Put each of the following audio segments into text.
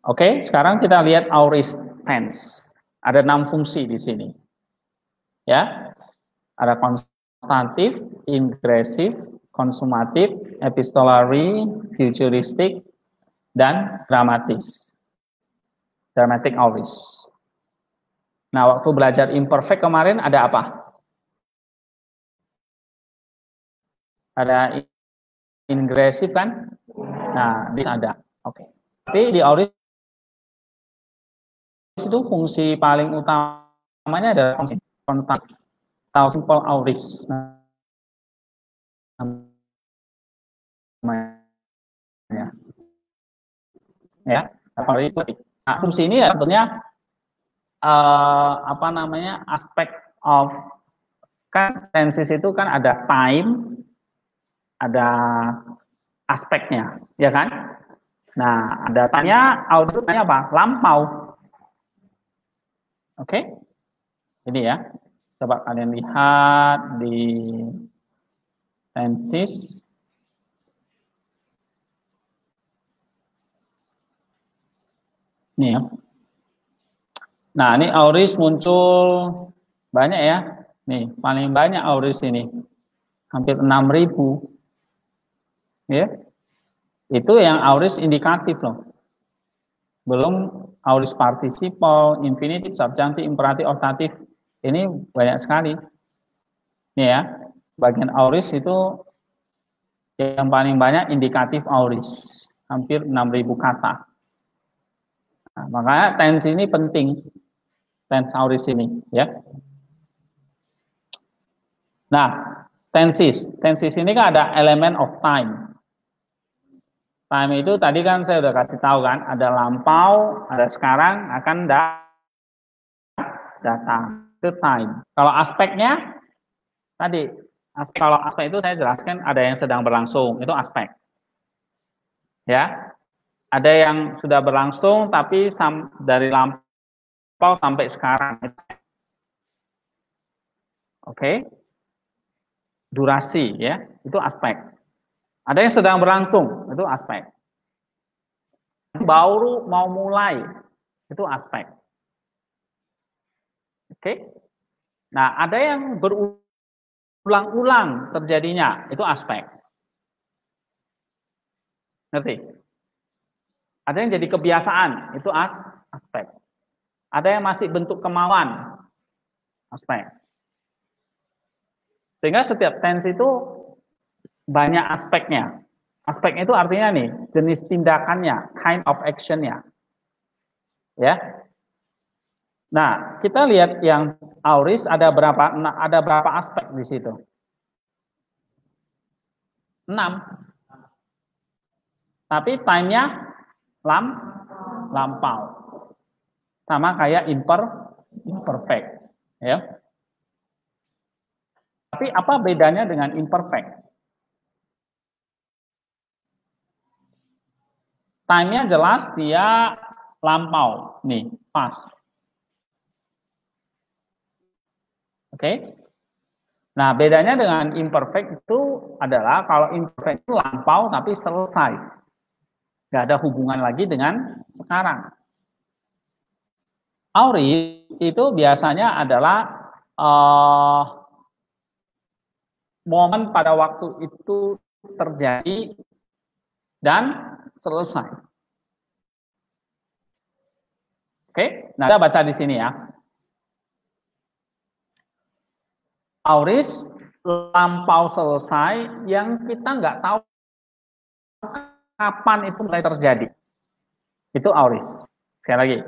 Oke, sekarang kita lihat aorist tense. Ada 6 fungsi di sini. Ya. Ada konstantif, ingressive, konsumatif, epistolary, futuristic, dan dramatis. Dramatic aorist. Nah, waktu belajar imperfect kemarin ada apa? Ada ingressive kan? Nah, di ada. Oke. Tapi di aorist itu fungsi paling utamanya adalah konstan atau simple aorist. Ya, nah, fungsi ini ya sebetulnya aspek of kan tenses itu kan ada time, ada aspeknya, ya kan? Nah, ada tanya, aorist tanya apa? Lampau. Oke, ini ya. Coba kalian lihat di tenses. Nih ya. Nah, ini aorist muncul banyak ya. Nih, paling banyak aorist ini. Hampir 6.000. Ya. Itu yang aorist indikatif loh. Belum aorist participal, infinitif, subjunctif, imperatif, optatif. Ini banyak sekali. Nih ya. Bagian aorist itu yang paling banyak indikatif aorist. Hampir 6.000 kata. Nah, makanya tense ini penting. Tense aorist ini ya. Nah, tenses ini kan ada elemen of time. Time itu tadi kan saya udah kasih tahu kan, ada lampau, ada sekarang, akan datang. Itu time. Kalau aspeknya tadi, kalau aspek itu saya jelaskan ada yang sedang berlangsung, itu aspek. Ya. Ada yang sudah berlangsung tapi dari lampau sampai sekarang. Oke. Durasi ya, itu aspek. Ada yang sedang berlangsung, itu aspek. Baru mau mulai, itu aspek. Oke. Nah, ada yang berulang-ulang terjadinya, itu aspek. Ngerti? Ada yang jadi kebiasaan, itu aspek. Ada yang masih bentuk kemauan, aspek. Sehingga setiap tense itu banyak aspeknya. Aspeknya itu artinya nih, jenis tindakannya, kind of actionnya. Ya. Nah, kita lihat yang aorist ada berapa aspek di situ? 6. Tapi time-nya lampau. Sama kayak imperfect, ya. Tapi apa bedanya dengan imperfect? Time-nya jelas dia lampau, nih, pas. Oke. Nah, bedanya dengan imperfect itu adalah kalau imperfect itu lampau tapi selesai. Nggak ada hubungan lagi dengan sekarang. Aorist itu biasanya adalah momen pada waktu itu terjadi dan selesai. Oke, nah kita baca di sini ya. Aorist lampau selesai yang kita nggak tahu kapan itu mulai terjadi. Itu aorist. Sekali lagi,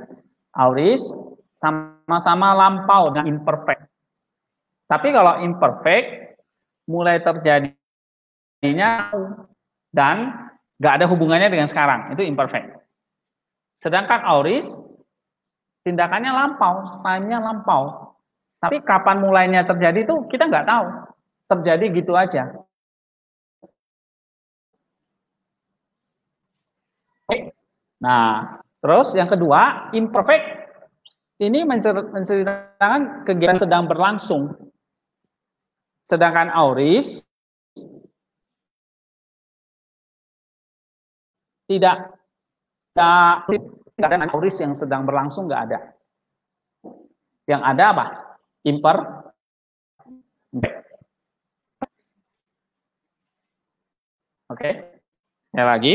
aorist sama-sama lampau dengan imperfect. Tapi kalau imperfect mulai terjadinya dan nggak ada hubungannya dengan sekarang, itu imperfect. Sedangkan aorist tindakannya lampau, time-nya lampau. Tapi kapan mulainya terjadi itu kita nggak tahu. Terjadi gitu aja. Nah, terus yang kedua, imperfect ini menceritakan kegiatan sedang berlangsung. Sedangkan aorist tidak nggak ada auris yang sedang berlangsung, nggak ada. Yang ada apa? Imperfect. Oke, sekali lagi.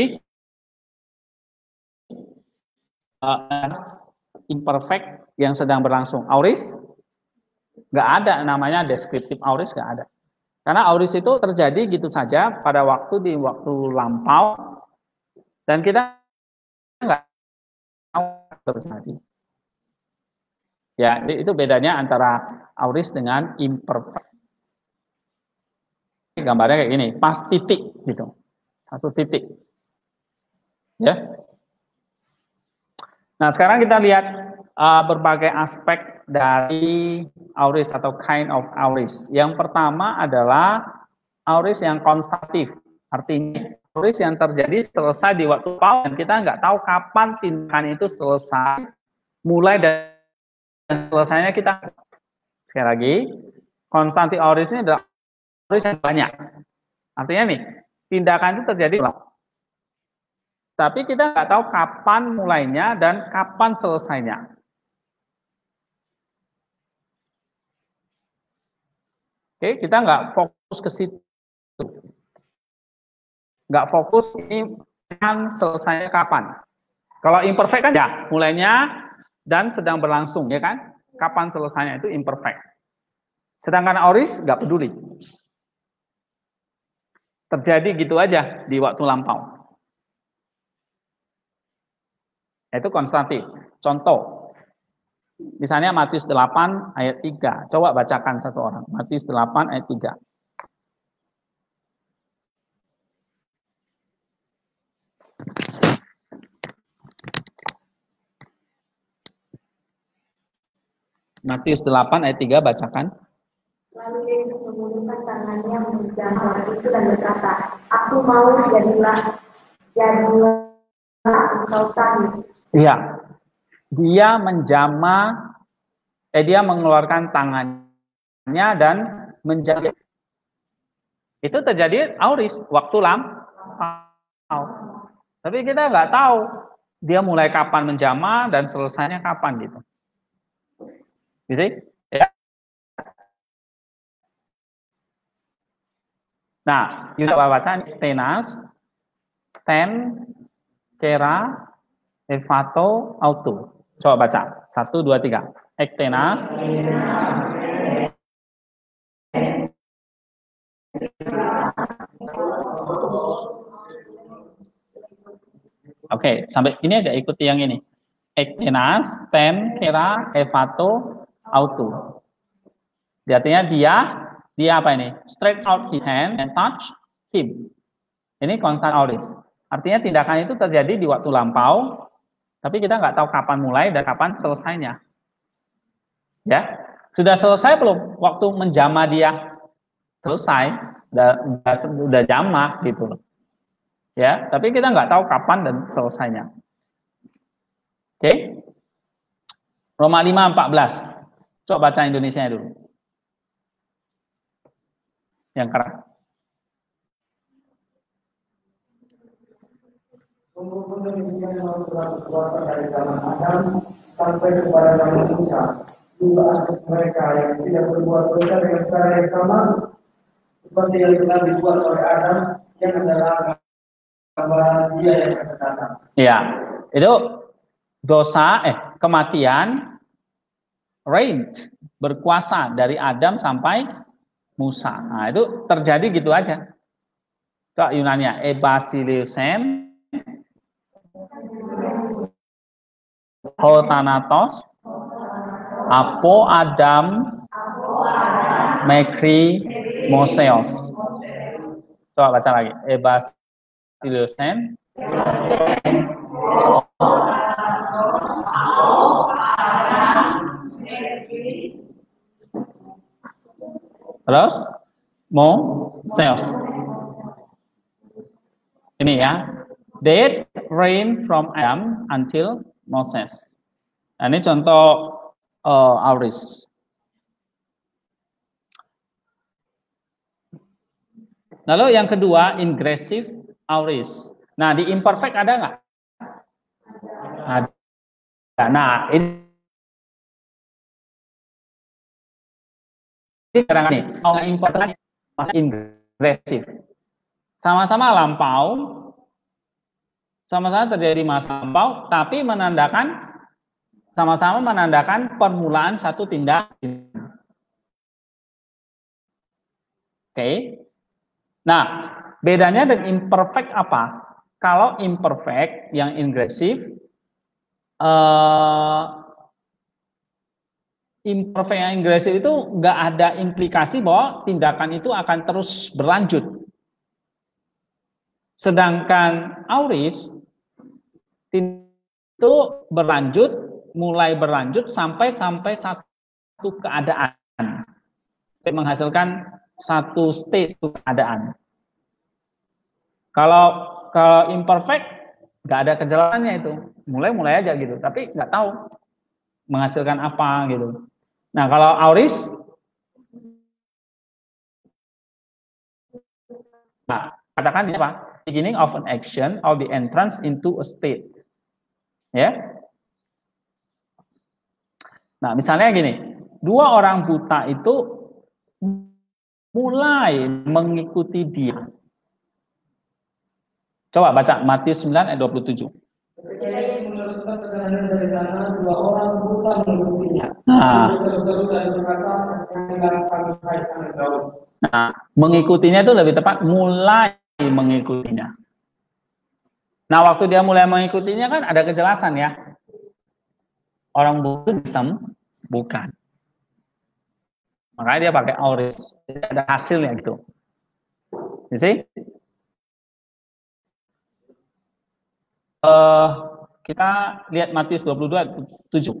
Imperfect yang sedang berlangsung. Auris nggak ada, namanya deskriptif auris nggak ada. Karena auris itu terjadi gitu saja pada waktu di waktu lampau dan kita nggak tahu terjadi. Ya, itu bedanya antara auris dengan imperfect. Gambarnya kayak gini, pas titik gitu, satu titik. Ya. Nah, sekarang kita lihat berbagai aspek dari auris atau kind of auris. Yang pertama adalah auris yang konstatif. Artinya auris yang terjadi selesai di waktu lampau dan kita nggak tahu kapan tindakan itu selesai. Mulai dan selesainya kita, sekali lagi, konstantif auris ini adalah auris yang banyak. Artinya nih, tindakan itu terjadi tapi kita nggak tahu kapan mulainya dan kapan selesainya. Oke, kita nggak fokus ke situ. Nggak fokus ini kan selesainya kapan. Kalau imperfect kan ya, mulainya dan sedang berlangsung, ya kan? Kapan selesainya itu imperfect. Sedangkan auris nggak peduli. Terjadi gitu aja di waktu lampau. Itu konstatif. Contoh, misalnya Matius 8 ayat 3. Coba bacakan satu orang. Matius 8 ayat 3. Matius 8 ayat 3 bacakan. Lalu Yesus mengulurkan tangannya menjamah orang itu dan berkata, "Aku mau jadilah engkau kami." Iya. Dia menjamah, dia mengeluarkan tangannya dan menjamah. Itu terjadi auris, waktu lampau. Tapi kita nggak tahu dia mulai kapan menjamah dan selesainya kapan gitu. Gitu ya. Nah, kita baca tenas, ten, kera, evato, auto. Coba baca. 1, 2, 3. Ektenas. Oke, sampai ini aja ikuti yang ini. Ektenas, ten, kera, evato, auto. Artinya dia apa ini? Stretch out his hand and touch him. Ini konstan auris. Artinya tindakan itu terjadi di waktu lampau, tapi kita nggak tahu kapan mulai dan kapan selesainya. Ya, sudah selesai belum? Waktu menjamah dia selesai, udah jamah gitu loh. Ya, tapi kita nggak tahu kapan dan selesainya. Oke? Roma 5:14. Coba baca Indonesia dulu. Yang keras. Dari zaman Adam sampai kepada zaman Musa, juga atas mereka yang tidak berbuat dosa dengan cara yang sama seperti yang telah dibuat oleh Adam yang adalah gambaran dia yang akan datang. Ya, itu dosa, kematian, reign, berkuasa dari Adam sampai Musa. Nah, itu terjadi gitu aja. Coba Yunania, ebasileusen, Hotanatos, Apo Adam, Mekri, Moseos. Coba baca lagi. Ebasileusen, terus Moseos. Ini ya. Death reign from Adam until Moses. Nah, ini contoh auris. Lalu yang kedua, ingressive auris. Nah, di imperfect ada nggak? Nah, ini kadang nih, mau import ingresif. Sama-sama lampau, sama-sama terjadi masa lampau, tapi sama-sama menandakan permulaan satu tindakan. Oke. Nah, bedanya dengan imperfect apa? Kalau imperfect yang ingresif, imperfect yang ingresif itu nggak ada implikasi bahwa tindakan itu akan terus berlanjut. Sedangkan auris itu mulai berlanjut sampai satu keadaan, menghasilkan satu state keadaan. Kalau imperfect nggak ada kejelasannya itu, mulai aja gitu, tapi nggak tahu menghasilkan apa gitu. Nah kalau auris, nah katakan ini apa? Beginning of an action or the entrance into a state, ya. Nah misalnya gini, dua orang buta itu mulai mengikuti dia. Coba baca Matius 9 ayat 27. Nah, mengikutinya itu lebih tepat mulai mengikutinya. Nah, waktu dia mulai mengikutinya kan ada kejelasan ya. Orang buta bukan. Makanya dia pakai auris. Jadi ada hasilnya gitu. You see? Kita lihat Matius 22:7.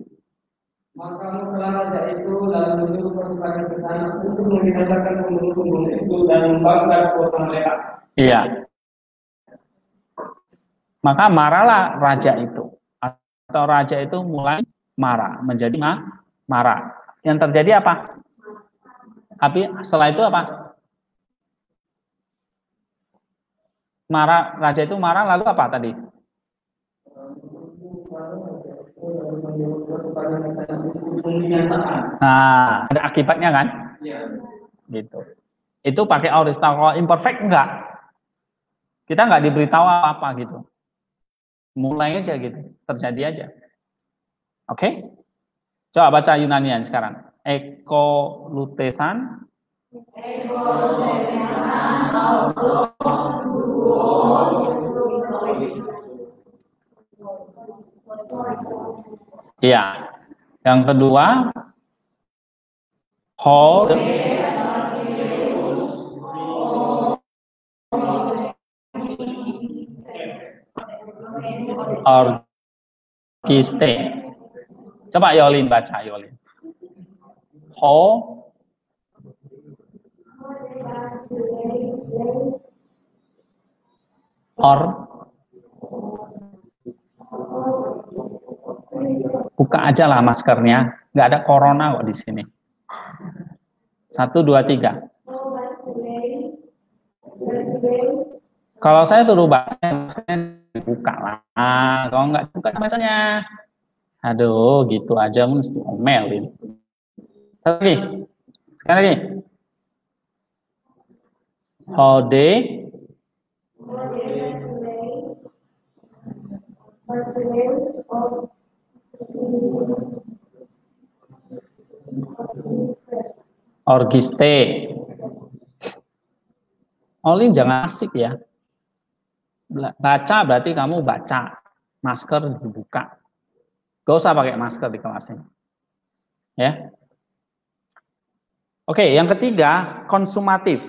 Maka muncul raja itu lalu menyuruh pasukannya ke sana untuk membinasakan pembunuh-pembunuh itu dan membakar kota mereka. Iya. Maka marahlah raja itu, atau raja itu mulai marah, menjadi marah. Yang terjadi apa? Tapi setelah itu apa? Raja itu marah lalu apa tadi? Nah, ada akibatnya kan? Gitu. Itu pakai auris. Kalau imperfect enggak. Kita enggak diberitahu apa-apa gitu. Mulai aja gitu, terjadi aja. Oke? Coba baca Yunanian sekarang. Ekolutesan. Iya. Yang kedua, orgiste. Coba Yolin baca, Yolin. Buka aja lah maskernya, nggak ada corona kok di sini. 1, 2, 3. Kalau saya suruh baca, buka lah. Kalau nggak buka bacanya, aduh, gitu aja mesti omelin. Lagi, sekali lagi. Ode. Orgiste. Olin jangan asik ya. Baca berarti kamu baca. Masker dibuka. Gak usah pakai masker di kelasnya. Ya. Oke, yang ketiga, konsumatif.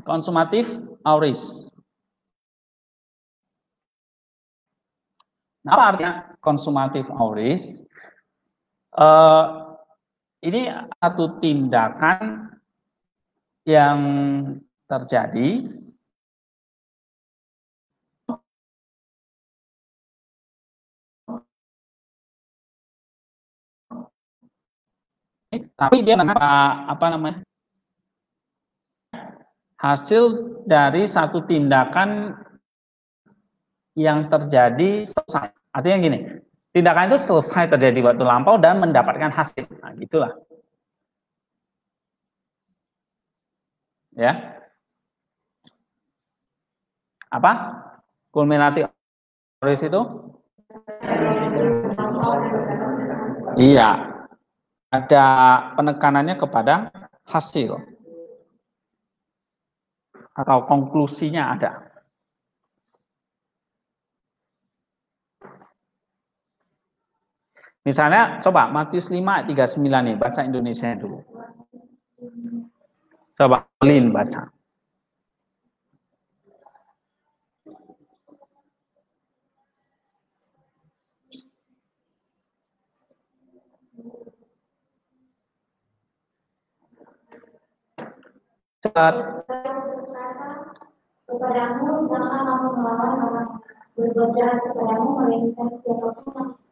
Konsumatif auris. Nah, apa artinya konsumatif auris? Ini satu tindakan yang terjadi tapi dia apa namanya? Hasil dari satu tindakan yang terjadi selesai. Artinya gini, Tindakan itu selesai terjadi waktu lampau dan mendapatkan hasil. Nah, gitulah. Ya. Apa? Kulminatif auris itu? Iya. Ada penekanannya kepada hasil. Atau konklusinya ada. Misalnya, coba Matius 5 ayat 39 nih, baca Indonesia dulu. Coba Lin baca. Cepat. Kepadamu, jangan kamu melawan orang berbuat jahat kepadamu, melainkan siapapun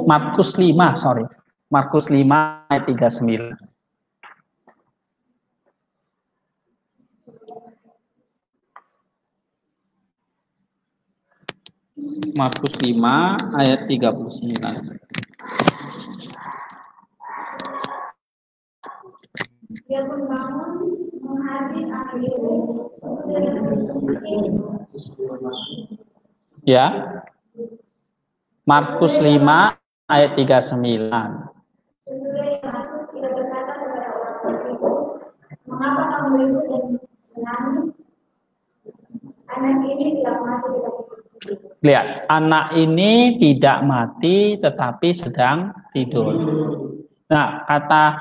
Markus 5, sorry. Markus 5 ayat 39. Markus 5 ayat 39. Dia pun bangun menghadiri akhir Ya. Markus 5 ayat 39. Mengapa kamu ribut dan menangis? Anak ini tidak mati Lihat, anak ini tidak mati tetapi sedang tidur. Nah, kata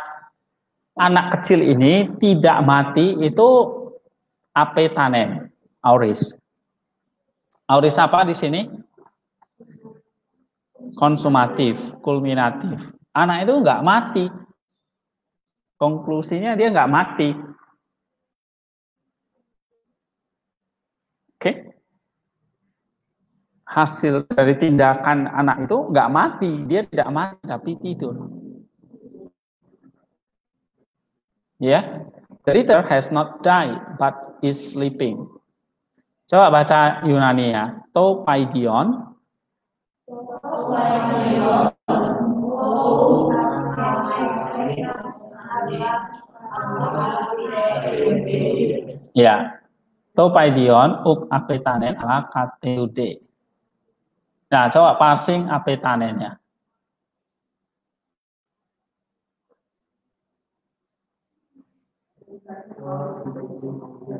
anak kecil ini tidak mati itu apetanen, auris. Auris apa di sini? Konsumatif, kulminatif. Anak itu nggak mati. Konklusinya dia nggak mati. Oke? Hasil dari tindakan anak itu nggak mati. Dia tidak mati tapi tidur. Ya, the reader has not died but is sleeping. Coba baca Yunani ya. To paidion. Ya. To paidion uk apetanen ala kateude. Nah, coba passing apetanennya.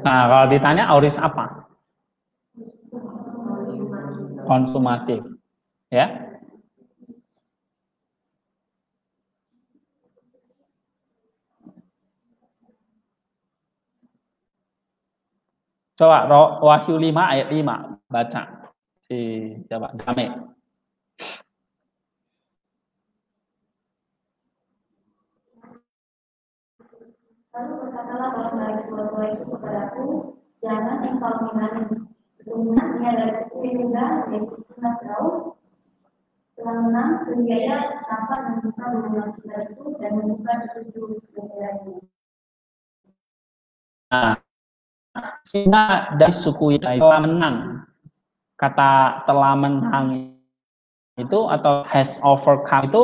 Nah, kalau ditanya auris apa? Konsumatif. Ya. Coba Wahyu 5 ayat 5 baca. Coba Dame. Lalu berkatalah orang tua-tua itu kepadaku, jangan engkau menangis. Sesungguhnya ia dari kecil juga, yaitu sangat jauh. Setelah menang, sehingga dapat membuka hubungan kita itu dan membuka tujuh kebenarannya. Nah, sehingga dari suku itu telah menang. Kata telah menang itu atau has overcome itu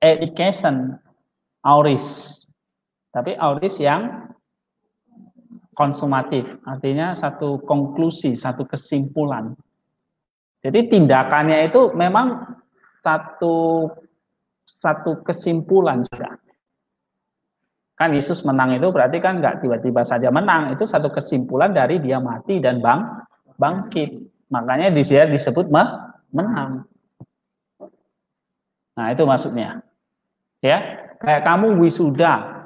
education, auris. Tapi auris yang konsumatif, artinya satu konklusi, satu kesimpulan. Jadi tindakannya itu memang satu kesimpulan sudah. Kan Yesus menang itu berarti kan nggak tiba-tiba saja menang, itu satu kesimpulan dari dia mati dan bangkit. Makanya dia disebut menang. Nah, itu maksudnya. Ya, kayak kamu wisuda.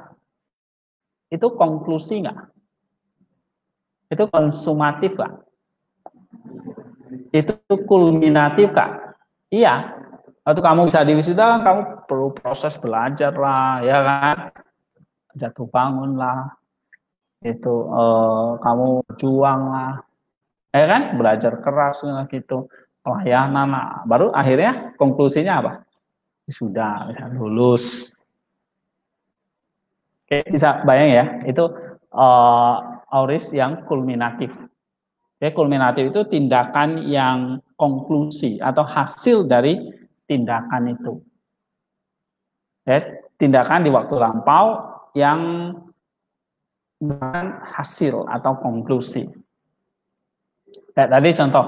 Itu konklusi nggak? Itu konsumatif nggak? Itu kulminatif nggak? Iya. Waktu kamu bisa di wisuda, kamu perlu proses belajar lah, ya kan? Jatuh bangun lah. Itu kamu berjuang lah. Ya kan? Belajar keras lah gitu. Pelayanan lah. Baru akhirnya konklusinya apa? Sudah lulus. Oke, bisa bayang ya, itu auris yang kulminatif. Ya, kulminatif itu tindakan yang konklusi atau hasil dari tindakan itu. Ya, tindakan di waktu lampau yang hasil atau konklusi. Kayak tadi contoh,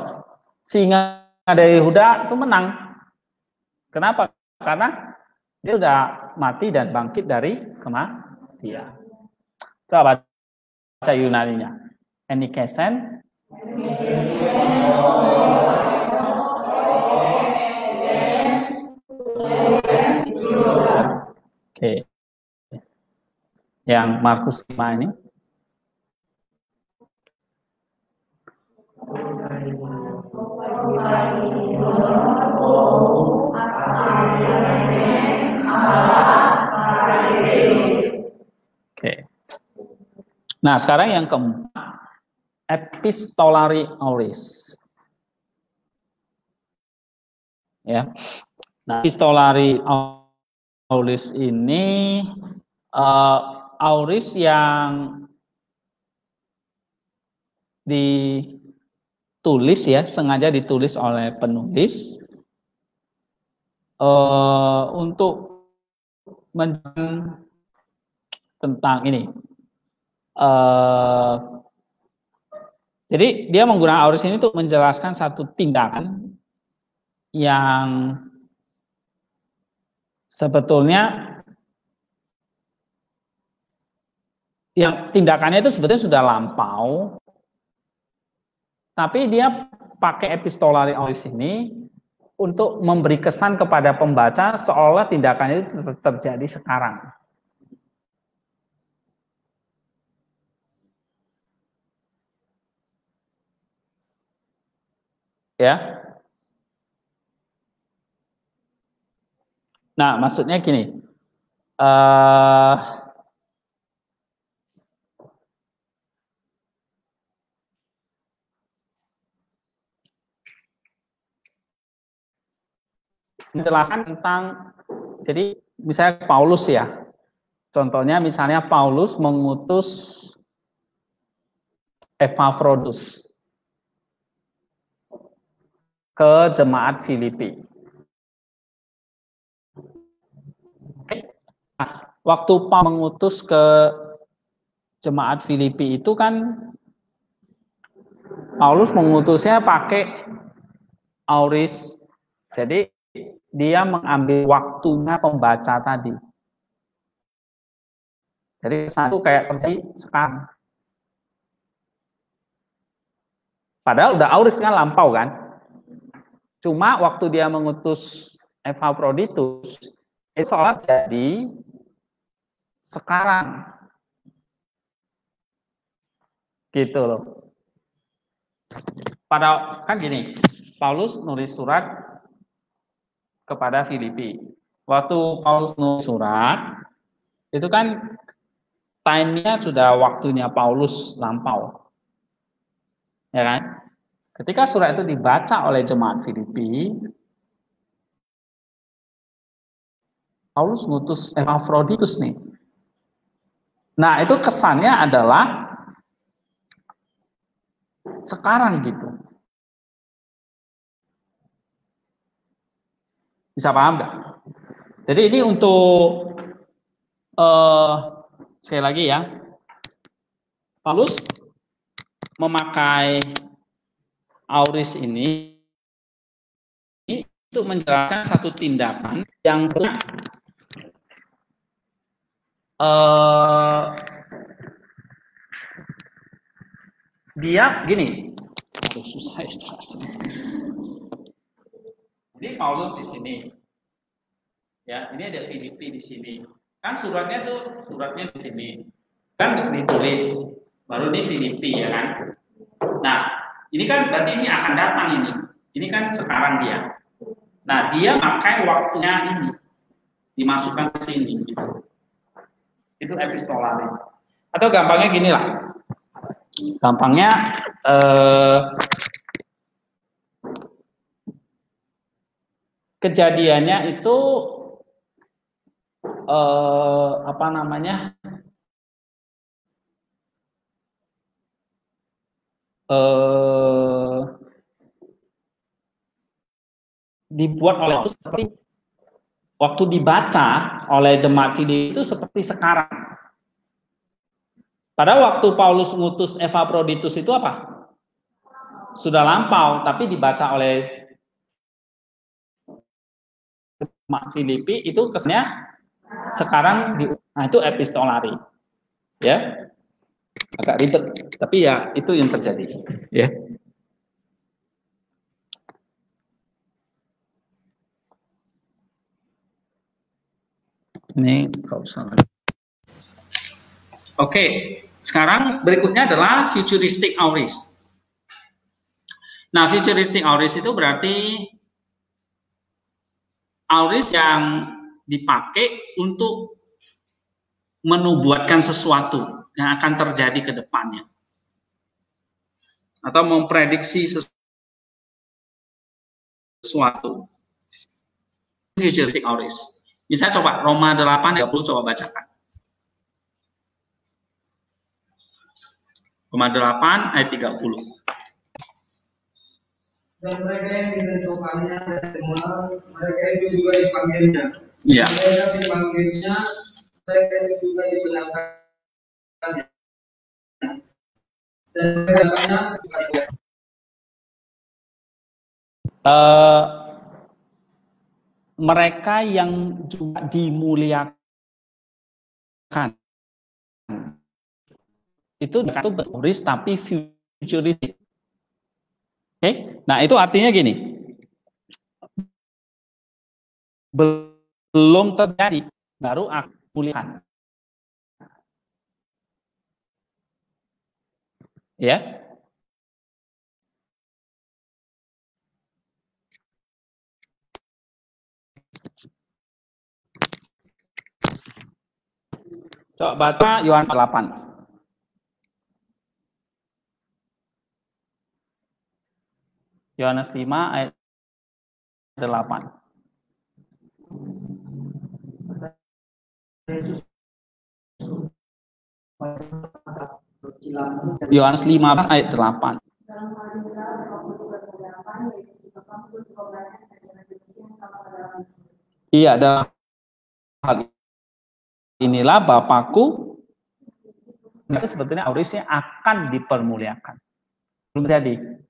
singa dari Yehuda itu menang. Kenapa? Karena dia sudah mati dan bangkit dari kematian. Coba baca Yunaninya. Enikesen. Oke. Yang Markus 5 ini. Oke. Nah, sekarang yang keempat, epistolari auris. Ya. Nah, epistolari auris ini auris yang ditulis ya, sengaja ditulis oleh penulis untuk tentang ini. Jadi dia menggunakan auris ini untuk menjelaskan satu tindakan yang sebetulnya yang tindakannya itu sebetulnya sudah lampau, tapi dia pakai epistolari auris ini untuk memberi kesan kepada pembaca seolah tindakannya itu terjadi sekarang. Ya. Nah, maksudnya gini. Menjelaskan tentang, jadi misalnya Paulus ya. Contohnya misalnya Paulus mengutus Epafrodus ke jemaat Filipi. Nah, waktu Paulus mengutus ke jemaat Filipi itu kan Paulus mengutusnya pakai auris. Jadi dia mengambil waktunya pembaca tadi. Jadi satu kayak terjadi sekarang. Padahal udah auris kan lampau kan. Cuma waktu dia mengutus Epafroditus, itu seolah jadi sekarang. Gitu loh. Pada kan gini, Paulus nulis surat kepada Filipi. Waktu Paulus nulis surat, itu kan time-nya sudah waktunya Paulus lampau. Ya kan? Ketika surat itu dibaca oleh jemaat Filipi, Paulus ngutus Epafroditus nih. Nah, itu kesannya adalah sekarang gitu. Bisa paham nggak? Jadi ini untuk sekali lagi ya, Paulus memakai auris ini untuk menjelaskan satu tindakan yang dia gini, aduh susah ya jelasnya. Jadi Paulus di sini, ya ini ada Filipi di sini. Kan suratnya di sini, kan ditulis, baru di Filipi ya kan. Nah, ini kan berarti ini akan datang ini. Ini kan sekarang dia. Nah, dia pakai waktunya ini dimasukkan ke sini. Gitu. Itu epistolari. Atau gampangnya gini lah. Gampangnya kejadiannya itu apa namanya? dibuat oleh Paulus seperti waktu dibaca oleh jemaat Filipi itu seperti sekarang. Pada waktu Paulus ngutus Epaphroditus itu apa? Sudah lampau, tapi dibaca oleh jemaat Filipi itu kesannya sekarang nah itu epistolari. Ya. Agak ribet, tapi ya itu yang terjadi, ya. Ini nggak usah lagi. Oke, sekarang berikutnya adalah futuristic auris. Nah, futuristic auris itu berarti auris yang dipakai untuk menubuatkan sesuatu yang akan terjadi ke depannya, atau memprediksi sesuatu. Futuristic auris. Bisa coba Roma 8:30 coba bacakan. Roma 8 ayat 30. Dan mereka yang ditentukannya dari semula, mereka itu juga dipanggilnya. Iya. Mereka dipanggilnya, mereka itu juga dibenarkannya. Dan mereka juga mereka yang juga dimuliakan itu auris tapi futuristic. Oke, nah itu artinya gini, belum terjadi baru akan muliakan, ya. Coba baca Yohanes 8. Yohanes 5 ayat 8. Yohanes 15 ayat 8. Iya, dalam hal inilah Bapakku, itu sebetulnya aurisnya akan dipermuliakan. Belum jadi.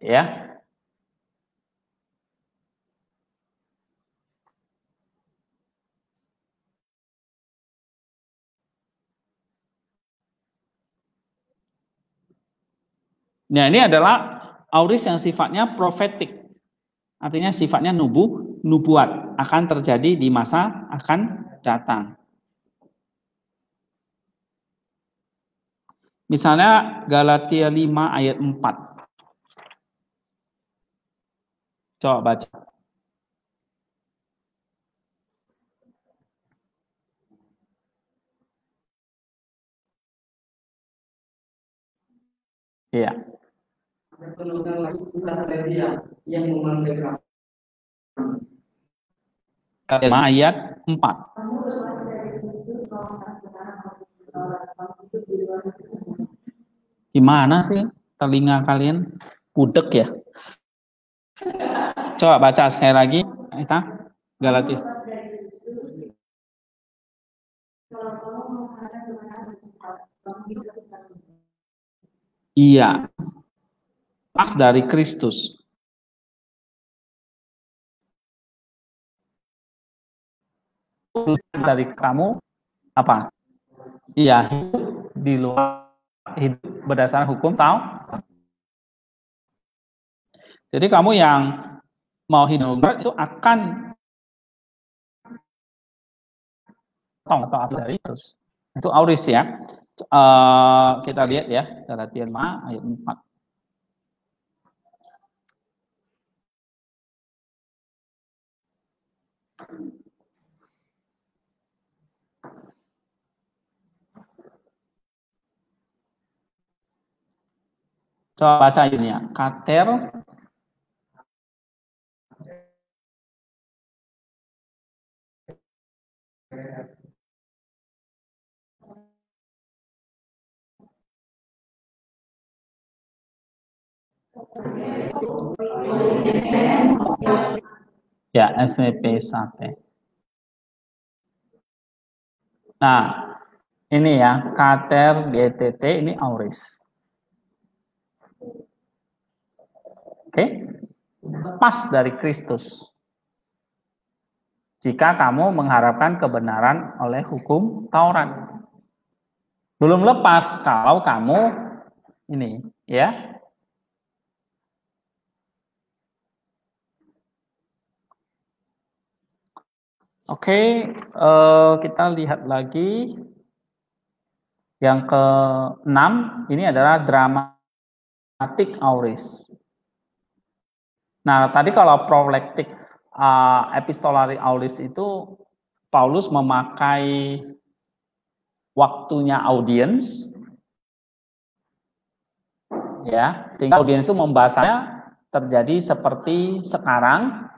Ya. Nah, ini adalah auris yang sifatnya profetik. Artinya sifatnya nubuat akan terjadi di masa akan datang. Misalnya Galatia 5 ayat 4. Coba baca. Iya. yang memerdekakan. Galatia ayat 4. Gimana sih telinga kalian? Budek ya? Coba baca sekali lagi. Kita Galatia. Iya. Pas dari Kristus. Dari kamu apa? Iya, hidup di luar, hidup berdasarkan hukum, tahu? Jadi kamu yang mau hidup itu akan atau apa dari Kristus. Itu auris ya. Kita lihat ya, Galatia 5 ayat 4. Coba baca ini ya. Kater Ya, SWP sate. Nah, ini ya, kater GTT ini auris. Oke? Lepas dari Kristus. Jika kamu mengharapkan kebenaran oleh hukum Taurat. Belum lepas kalau kamu ini, ya. Oke, kita lihat lagi. Yang ke-6 ini adalah dramatic auris. Nah, tadi kalau proleptic epistolary auris itu Paulus memakai waktunya audiens, ya, sehingga audiens itu membahasanya terjadi seperti sekarang.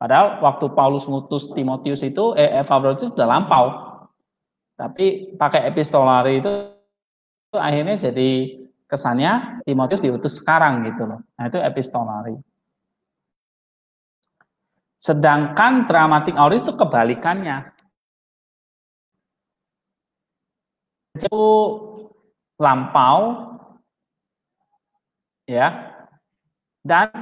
Padahal waktu Paulus ngutus Timotius itu, Pawrus itu sudah lampau. Tapi pakai epistolari itu akhirnya jadi kesannya Timotius diutus sekarang gitu loh. Nah itu epistolari. Sedangkan dramatic auris itu kebalikannya. Itu lampau, ya, dan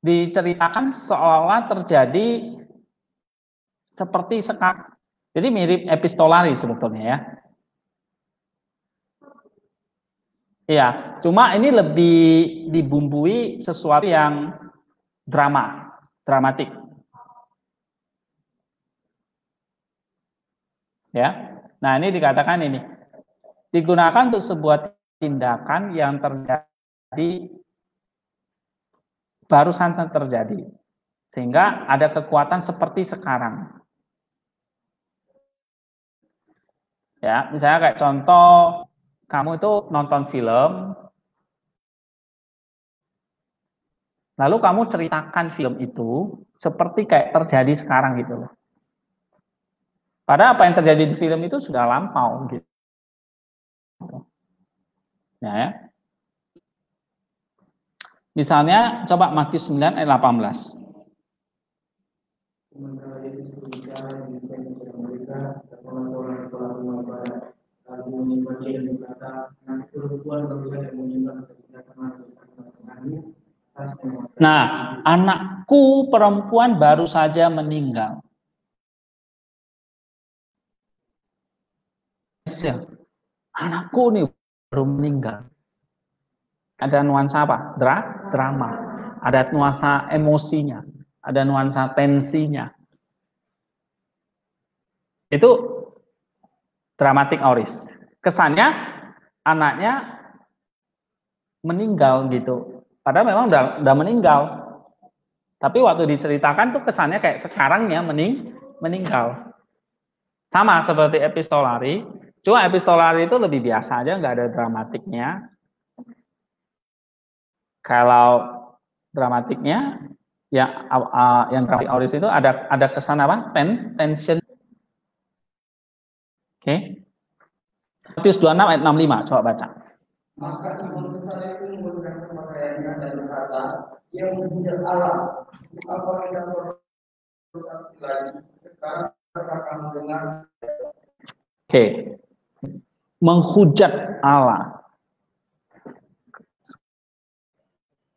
diceritakan seolah terjadi seperti sekarang. Jadi mirip epistolari sebetulnya ya. Iya, cuma ini lebih dibumbui sesuatu yang dramatik. Ya. Nah, ini dikatakan ini digunakan untuk sebuah tindakan yang terjadi barusan terjadi. Sehingga ada kekuatan seperti sekarang. Ya, misalnya kayak contoh kamu itu nonton film, lalu kamu ceritakan film itu seperti kayak terjadi sekarang gitu loh. Padahal apa yang terjadi di film itu sudah lampau gitu. Ya. Misalnya coba Matius 9 ayat 18. Nah, anakku perempuan baru saja meninggal. Anakku nih baru meninggal. Ada nuansa apa? Drama. Ada nuansa emosinya. Ada nuansa tensinya. Itu dramatic auris. Kesannya anaknya meninggal gitu. Padahal memang udah meninggal. Tapi waktu diceritakan tuh kesannya kayak sekarangnya meninggal. Sama seperti epistolari. Cuma epistolari itu lebih biasa aja, nggak ada dramatiknya. Kalau dramatiknya yang dramatic auris itu ada kesan apa? Tension. Oke. Matius 26 ayat 65, coba baca. Maka Imam besar itu menggunakan pakaiannya dan berkata, yang menghujat Allah, apa yang bersaksi lagi, sekarang akan mendengar. Oke. Menghujat Allah.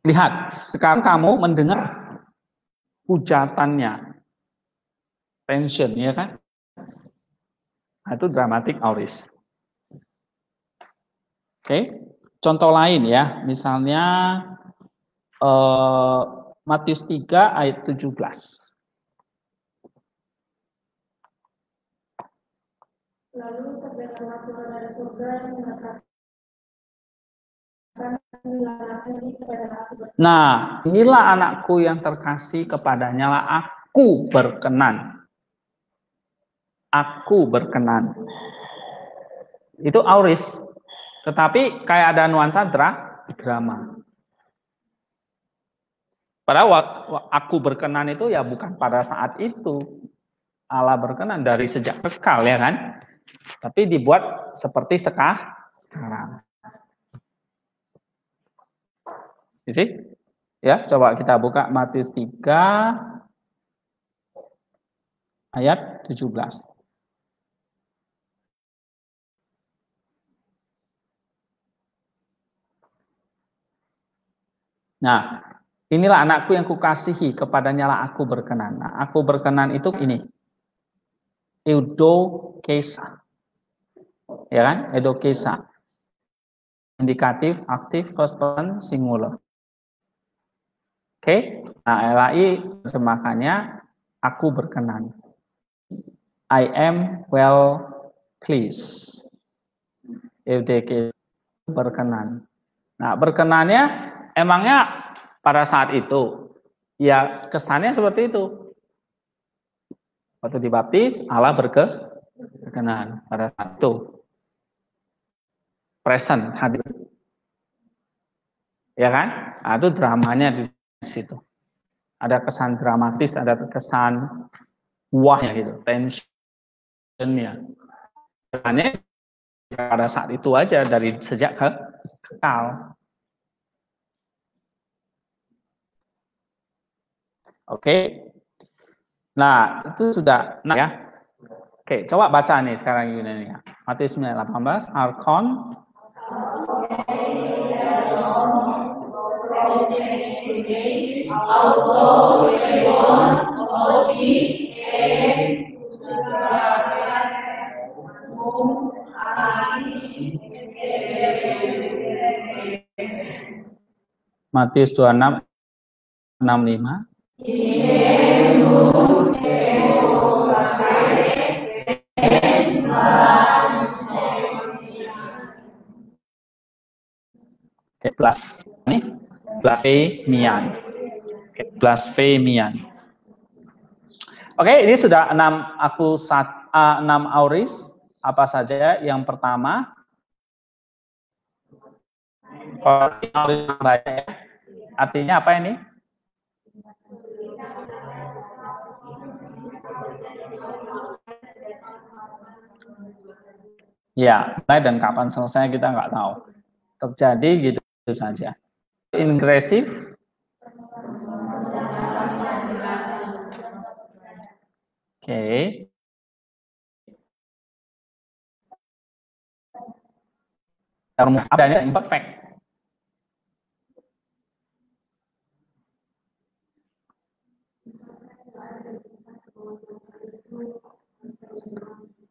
Lihat, sekarang kamu mendengar hujatannya. Tension, ya kan? Nah, itu dramatic auris. Oke. Contoh lain ya, misalnya Matius 3 ayat 17. Lalu terdengarlah suara dari surga yang mengatakan, nah, inilah anakku yang terkasih, kepadanya lah aku berkenan. Aku berkenan. Itu auris. Tetapi kayak ada nuansa drama. Padahal aku berkenan itu ya bukan pada saat itu. Allah berkenan dari sejak kekal ya kan. Tapi dibuat seperti sekarang. You see? Ya, coba kita buka Matius 3 ayat 17. Nah, inilah anakku yang kukasihi, kepadanya lah aku berkenan. Nah, aku berkenan itu ini. Eudokesa. Ya kan? Eudokesa. Indikatif, aktif, first person, singular. Oke? Nah, LAI terjemahannya aku berkenan. I am well pleased. Eudokesa berkenan. Nah, berkenannya emangnya pada saat itu ya kesannya seperti itu. Waktu dibaptis Allah berkenan pada saat itu. Present, hadir. Ya kan? Nah, itu dramanya di situ. Ada kesan dramatis, ada kesan wahnya gitu, tensionnya. Kesannya pada saat itu aja dari sejak kekal. Oke. Nah, itu sudah ya. Oke, coba baca nih sekarang gini nih. Matius 9:18, Arkon Matius 26:65. Oke, blasfemian. Oke, blasfemian. Oke, ini sudah 6 auris. Apa saja? Yang pertama, auris raya, artinya apa ini? Ya, mulai dan kapan selesai kita nggak tahu. Terjadi gitu saja. Ingresif. Oke. Adanya imperfect.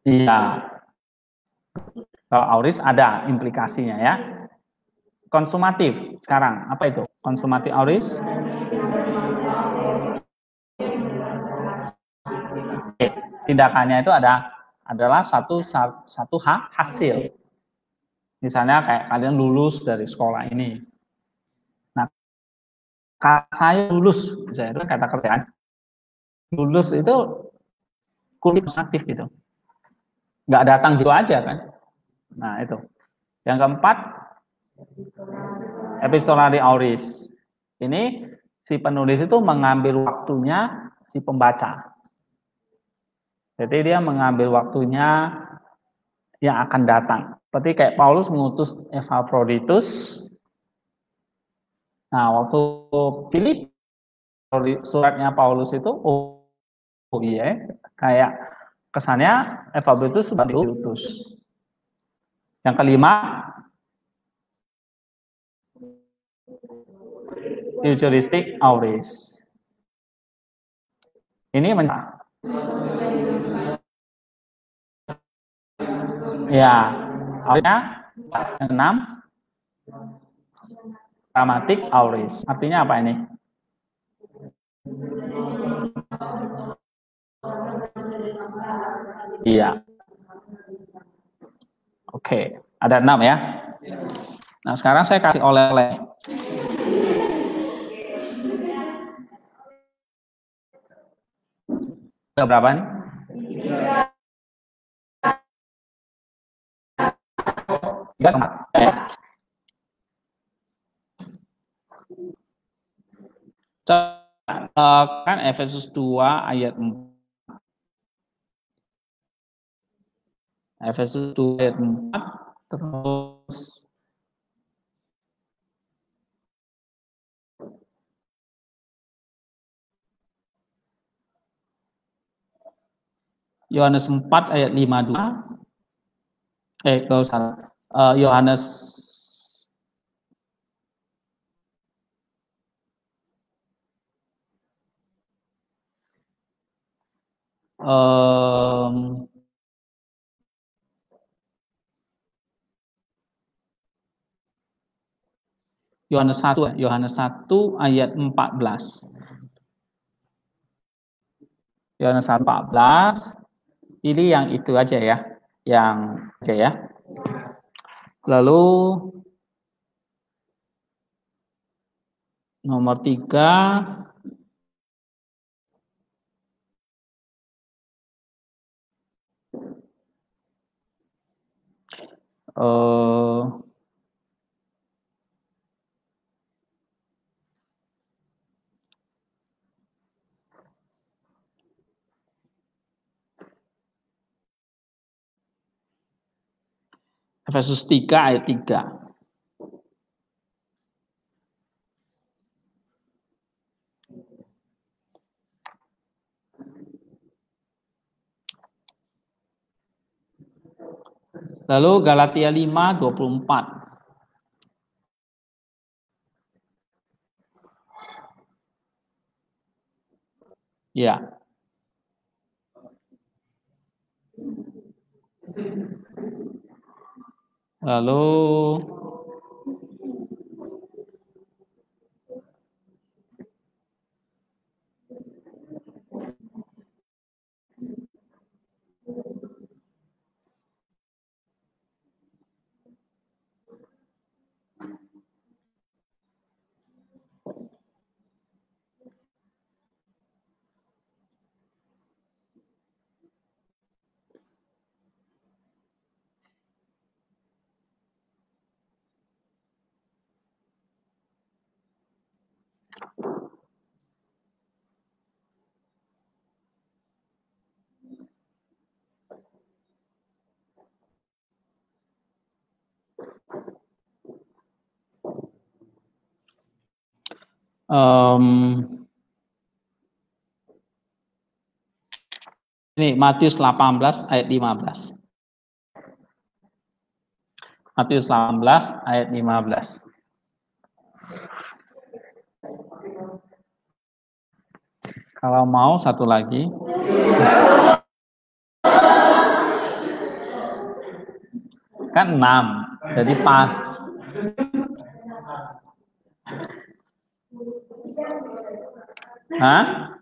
Iya. Kalau auris ada implikasinya ya. Konsumatif sekarang apa itu? Konsumatif auris. Tindakannya itu adalah satu hasil. Misalnya kayak kalian lulus dari sekolah ini. Nah, saya lulus, misalnya itu kata kerjaan. Lulus itu kulit aktif gitu. Nggak datang gitu aja kan. Nah, itu. Yang keempat, epistolari auris. Ini si penulis itu mengambil waktunya si pembaca. Jadi dia mengambil waktunya yang akan datang. Seperti kayak Paulus mengutus Epaphroditus. Nah, waktu Filip suratnya Paulus itu, oh iya, kayak kesannya Epaphroditus sudah diutus. Yang kelima, futuristic auris. Ini ya, aurisnya yang 6, dramatic auris. Artinya apa ini? Iya. Oke, ada 6 ya. Nah, sekarang saya kasih oleh-oleh. Berapa nih? Kan Efesus 2 ayat 4. Efesus 2 ayat 4 terus Yohanes 4 ayat 52. Kalau salah. Yohanes Yohanes 1 ayat 14. Yohanes 14. Pilih yang itu aja ya. Yang aja ya. Lalu nomor 3. Efesus 3 ayat 3. Lalu Galatia 5 24. Ya. Lalu ini Matius 18 ayat 15. Matius 18 ayat 15. Kalau mau satu lagi. Kan 6. Jadi pas. Hah?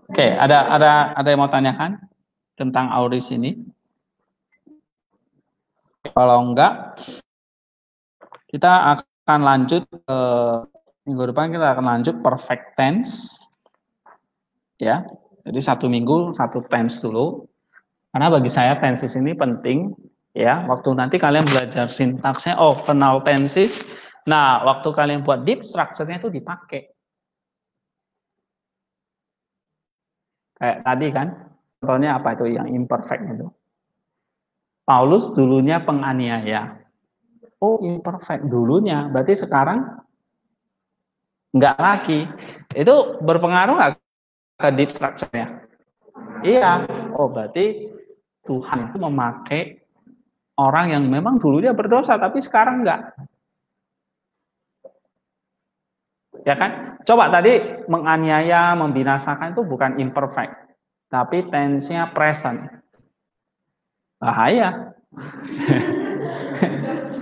Oke, ada yang mau tanyakan tentang auris ini? Kalau enggak, kita akan lanjut minggu depan kita akan lanjut perfect tense. Ya. Jadi 1 minggu 1 tense dulu. Karena bagi saya tenses ini penting ya. Waktu nanti kalian belajar sintaksnya, kenal tenses. Nah, waktu kalian buat deep structure-nya itu dipakai. Kayak tadi kan, contohnya apa itu yang imperfect itu. Paulus dulunya penganiaya. Imperfect dulunya, berarti sekarang enggak lagi. Itu berpengaruh nggak ke deep structure-nya? Iya. Berarti Tuhan itu memakai orang yang memang dulunya berdosa, tapi sekarang enggak. Ya kan? Coba tadi menganiaya, membinasakan itu bukan imperfect, tapi tense-nya present. Bahaya.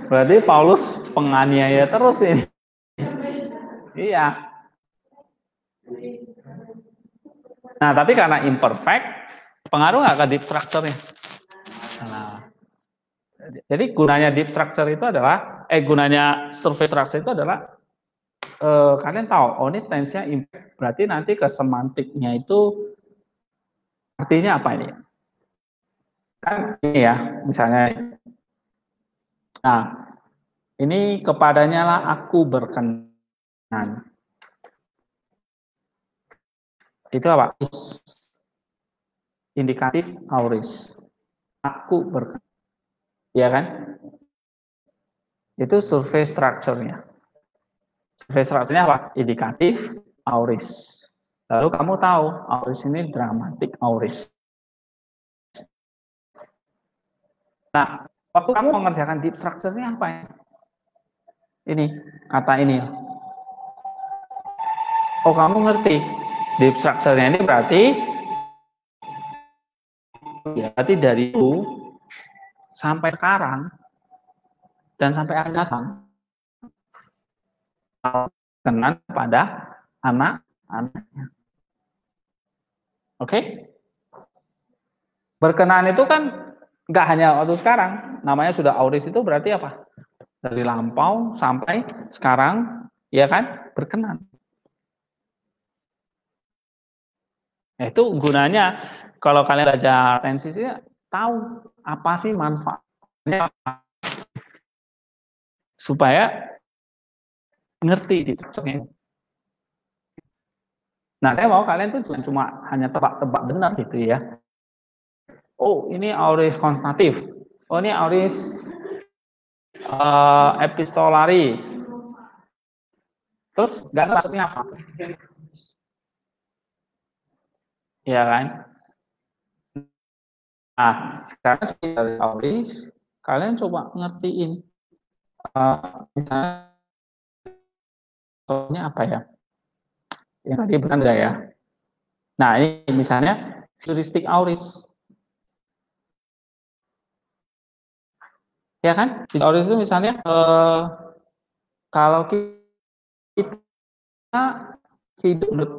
Berarti Paulus penganiaya terus ini. Iya. Nah, tapi karena imperfect, pengaruh nggak ke deep structure-nya? Nah, jadi gunanya deep structure itu adalah, gunanya surface structure itu adalah, kalian tahu, ini tense-nya impact, berarti nanti ke semantiknya itu artinya apa ini? Kan ini ya, misalnya, nah, ini kepadanya lah aku berkenan. Itu apa? Indikatif auris. Aku berkenan. Ya kan? Itu survei structure-nya. Survei structure-nya apa? Indikatif auris. Lalu kamu tahu auris ini dramatic auris. Nah, waktu kamu mengerjakan deep structure ini apa ya? Ini, kata ini. Oh, kamu ngerti. Deep structure-nya ini berarti dari itu sampai sekarang dan sampai akhir datang kenan pada anak-anaknya. Oke? Berkenan itu kan nggak hanya waktu sekarang, namanya sudah auris itu berarti apa? Dari lampau sampai sekarang, ya kan? Berkenan. Nah, itu gunanya kalau kalian belajar tensis tahu apa sih manfaatnya supaya ngerti gitu. Nah, saya mau kalian tuh cuma hanya tebak-tebak benar gitu ya. Oh, ini auris konstatif. Oh, ini auris epistolari. Terus nggak tahu maksudnya apa? Ya kan? Nah, sekarang dari auris, kalian coba ngertiin. Misalnya, contohnya apa ya? Yang tadi benar nggak ya? Nah, ini misalnya heuristik auris. Ya kan? Auris itu misalnya kalau kita hidup menurut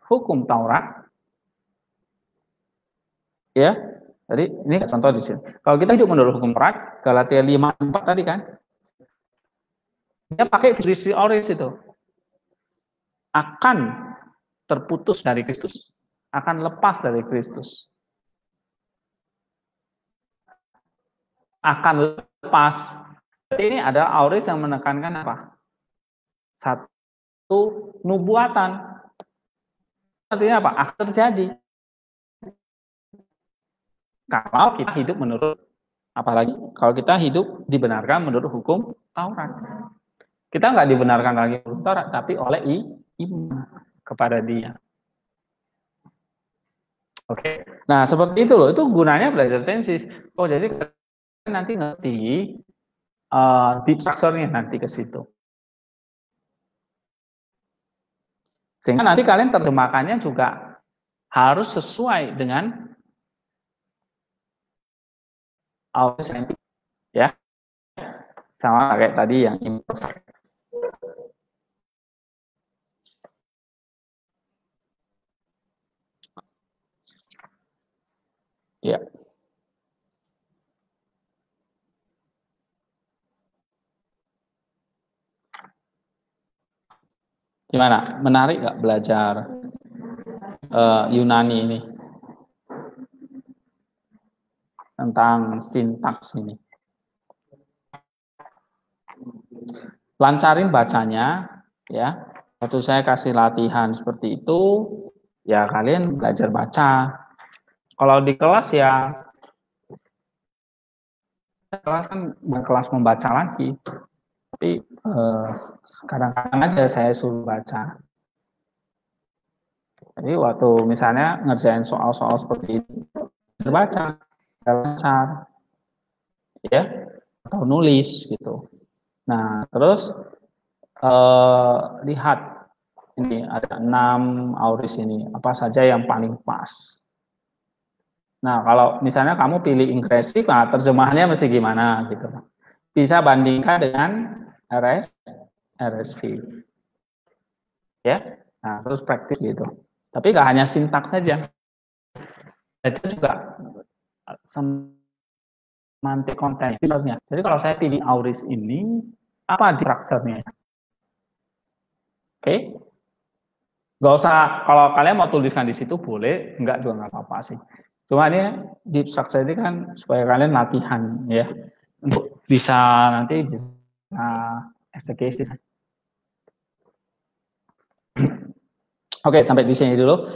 hukum Taurat, ya, jadi ini contoh di sini. Kalau kita hidup menurut hukum Taurat, Galatia 5:4 tadi kan, dia pakai heuristik auris itu. Akan terputus dari Kristus, akan lepas dari Kristus. Akan lepas. Jadi ini ada auris yang menekankan apa? Satu, nubuatan. Artinya apa? Akan terjadi. Kalau kita hidup menurut, apalagi kalau kita hidup dibenarkan menurut hukum Taurat. Kita nggak dibenarkan lagi menurut Taurat, tapi oleh iman kepada Dia. Oke. Nah, seperti itu loh. Itu gunanya belajar tensis. Oh, jadi nanti ngerti deep structure-nya nanti ke situ. Sehingga nanti kalian terjemahkannya juga harus sesuai dengan auris ya. Sama kayak tadi yang imperfect. Ya. Gimana? Menarik nggak belajar Yunani ini? Tentang sintaks ini. Lancarin bacanya, ya. Waktu saya kasih latihan seperti itu, ya kalian belajar baca. Kalau di kelas ya, kelas kan bukan kelas membaca lagi, tapi kadang-kadang aja saya suruh baca. Jadi waktu misalnya ngerjain soal-soal seperti itu, baca, lancar, ya, atau nulis gitu. Nah, terus lihat ini ada 6 auris ini, apa saja yang paling pas. Nah, kalau misalnya kamu pilih ingresif, nah terjemahannya mesti gimana gitu. Bisa bandingkan dengan RSV. Ya. Nah, terus praktis gitu. Tapi nggak hanya sintaks saja. Belajar juga semantik konten. Jadi kalau saya pilih auris ini, apa strukturnya? Oke. Nggak usah, kalau kalian mau tuliskan di situ boleh, enggak juga nggak apa-apa sih. Cuma ini deep structure ini kan supaya kalian latihan ya, untuk bisa nanti bisa eksekusi. Oke, sampai di sini dulu.